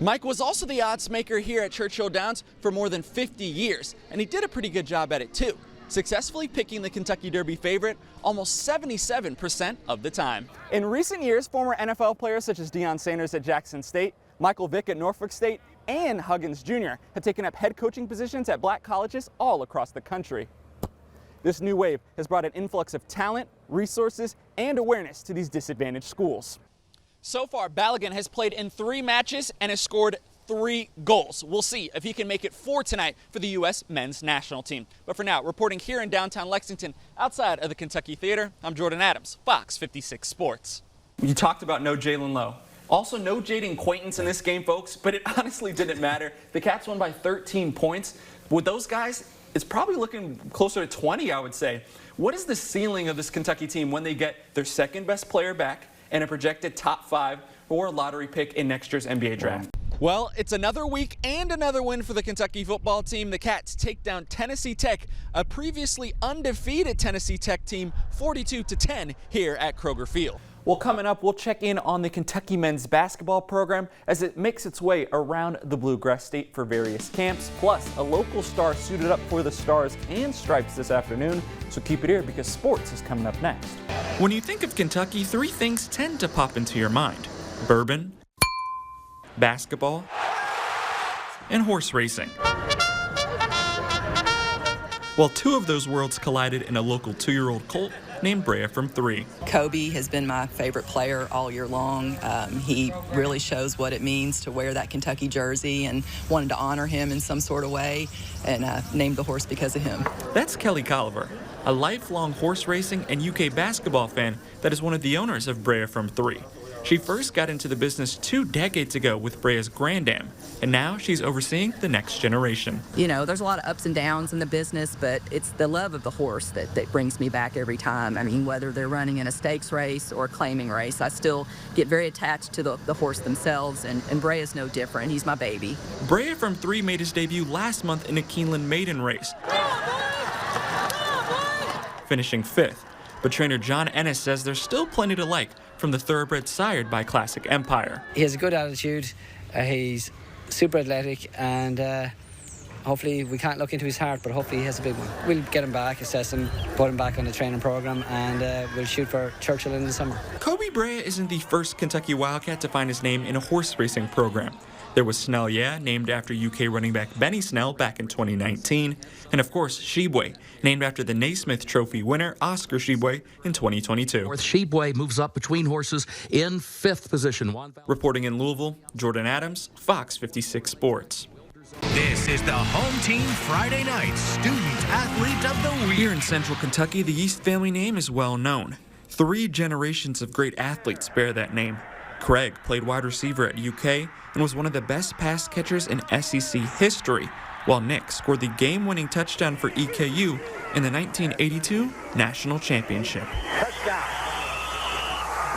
Mike was also the odds maker here at Churchill Downs for more than 50 years, and he did a pretty good job at it too, successfully picking the Kentucky Derby favorite almost 77% of the time. In recent years, former NFL players such as Deion Sanders at Jackson State, Michael Vick at Norfolk State, and Huggins Jr. have taken up head coaching positions at black colleges all across the country. This new wave has brought an influx of talent, resources, and awareness to these disadvantaged schools. So far, Balogun has played in 3 matches and has scored 3 goals. We'll see if he can make it 4 tonight for the U.S. men's national team. But for now, reporting here in downtown Lexington, outside of the Kentucky Theater, I'm Jordan Adams, Fox 56 Sports. You talked about no Jalen Lowe. Also, no Jaden Quaintance in this game, folks, but it honestly didn't matter. The Cats won by 13 points. With those guys, it's probably looking closer to 20, I would say. What is the ceiling of this Kentucky team when they get their second best player back and a projected top 5 or lottery pick in next year's NBA draft? Well, it's another week and another win for the Kentucky football team. The Cats take down Tennessee Tech, a previously undefeated Tennessee Tech team, 42-10 here at Kroger Field. Well, coming up, we'll check in on the Kentucky men's basketball program as it makes its way around the Bluegrass State for various camps, plus a local star suited up for the Stars and Stripes this afternoon. So keep it here because sports is coming up next. When you think of Kentucky, 3 things tend to pop into your mind: bourbon, basketball, and horse racing. Well, 2 of those worlds collided in a local 2-year-old colt named Brea from 3. Kobe has been my favorite player all year long. He really shows what it means to wear that Kentucky jersey, and wanted to honor him in some sort of way, and named the horse because of him. That's Kelly Colliver, a lifelong horse racing and UK basketball fan that is one of the owners of Brea from 3. She first got into the business 2 decades ago with Brea's Grandam, and now she's overseeing the next generation. You know, there's a lot of ups and downs in the business, but it's the love of the horse that brings me back every time. I mean, whether they're running in a stakes race or a claiming race, I still get very attached to the horse themselves, and Brea is no different. He's my baby. Brea from 3 made his debut last month in a Keeneland maiden race, finishing 5th. But trainer John Ennis says there's still plenty to like from the thoroughbred sired by Classic Empire. He has a good attitude, he's super athletic, and hopefully we can't look into his heart, but hopefully he has a big one. We'll get him back, assess him, put him back on the training program, and we'll shoot for Churchill in the summer. Kobe Brea isn't the first Kentucky Wildcat to find his name in a horse racing program. There was Snell Yeah, named after UK running back Benny Snell back in 2019. And of course, Sheboy, named after the Naismith Trophy winner Oscar Sheboy in 2022. Sheboy moves up between horses in 5th position. Reporting in Louisville, Jordan Adams, Fox 56 Sports. This is the Home Team Friday Night Student Athlete of the Week. Here in Central Kentucky, the Yeast family name is well known. 3 generations of great athletes bear that name. Craig played wide receiver at UK and was one of the best pass catchers in SEC history, while Nick scored the game-winning touchdown for EKU in the 1982 National Championship. Touchdown.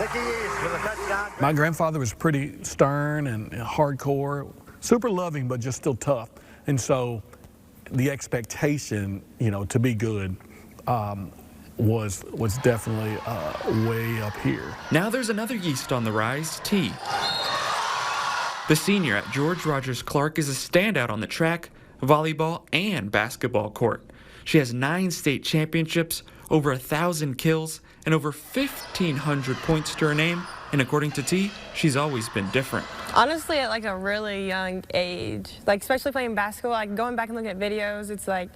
Nicky Yeast with a touchdown. My grandfather was pretty stern and hardcore, super loving, but just still tough. And so the expectation, to be good was definitely way up here. Now there's another Yeast on the rise, T. The senior at George Rogers Clark is a standout on the track, volleyball, and basketball court. She has 9 state championships, over 1,000 kills, and over 1,500 points to her name. And according to T, she's always been different. Honestly, at like a really young age, like especially playing basketball, like going back and looking at videos, it's like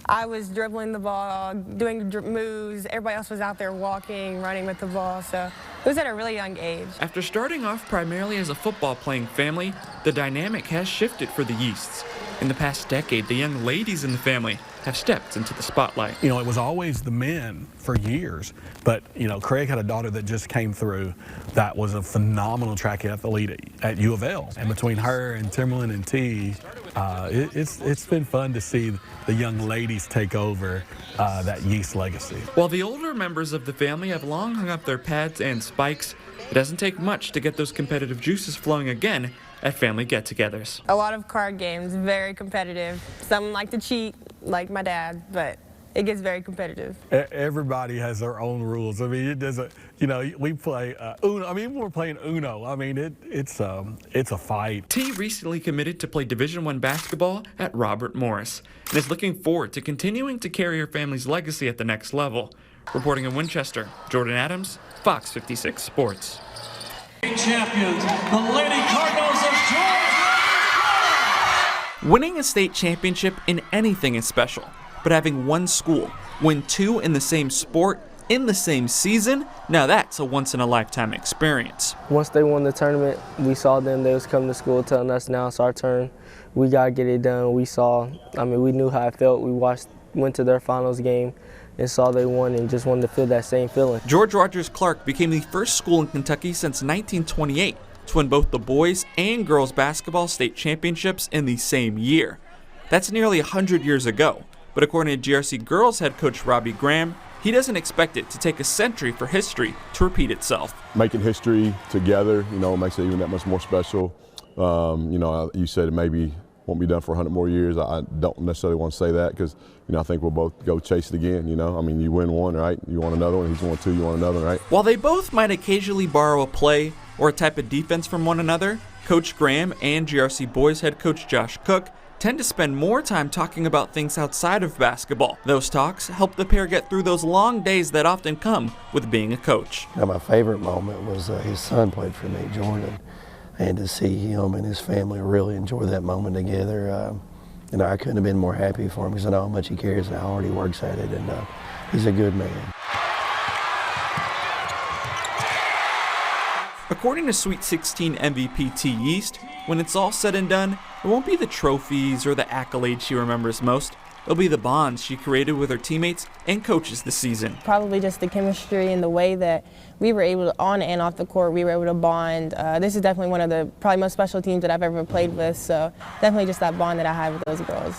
I was dribbling the ball, doing moves. Everybody else was out there walking, running with the ball. So it was at a really young age. After starting off primarily as a football-playing family, the dynamic has shifted for the Yeasts. In the past decade, the young ladies in the family have stepped into the spotlight. It was always the men for years, but, Craig had a daughter that just came through that was a phenomenal track athlete at U of L. And between her and Timberland and T, it's been fun to see the young ladies take over that Yeast legacy. While the older members of the family have long hung up their pads and spikes, it doesn't take much to get those competitive juices flowing again at family get-togethers. A lot of card games, very competitive. Some like to cheat, like my dad, but it gets very competitive. Everybody has their own rules. I mean, it doesn't, you know, we play Uno. I mean, we're playing Uno. I mean, it's a fight. T recently committed to play Division I basketball at Robert Morris and is looking forward to continuing to carry her family's legacy at the next level. Reporting in Winchester, Jordan Adams, Fox 56 Sports. Champions, the Lady Cardinals of George. Winning a state championship in anything is special, but having one school win 2 in the same sport in the same season, now that's a once-in-a-lifetime experience. Once they won the tournament, we saw them. They was coming to school telling us now it's our turn. We got to get it done. We knew how it felt. We went to their finals game and saw they won and just wanted to feel that same feeling. George Rogers Clark became the first school in Kentucky since 1928 to win both the boys and girls basketball state championships in the same year. That's nearly 100 years ago, but according to GRC girls head coach Robbie Graham, he doesn't expect it to take a century for history to repeat itself. Making history together, you know, makes it even that much more special. You know, you said it maybe won't be done for 100 more years. I don't necessarily want to say that because, you know, I think we'll both go chase it again, you know. I mean, you win one, right? You want another one. He's won 2, you want another, right? While they both might occasionally borrow a play or a type of defense from one another, Coach Graham and GRC boys head coach Josh Cook tend to spend more time talking about things outside of basketball. Those talks help the pair get through those long days that often come with being a coach. Now, my favorite moment was his son played for me, Jordan, and to see him and his family really enjoy that moment together. And I couldn't have been more happy for him because I know how much he cares and how hard he works at it, and he's a good man. According to Sweet 16 MVP T. Yeast, when it's all said and done, it won't be the trophies or the accolades she remembers most. It'll be the bonds she created with her teammates and coaches this season. Probably just the chemistry and the way that we were able to, on and off the court, we were able to bond. This is definitely one of the probably most special teams that I've ever played with, so definitely just that bond that I have with those girls.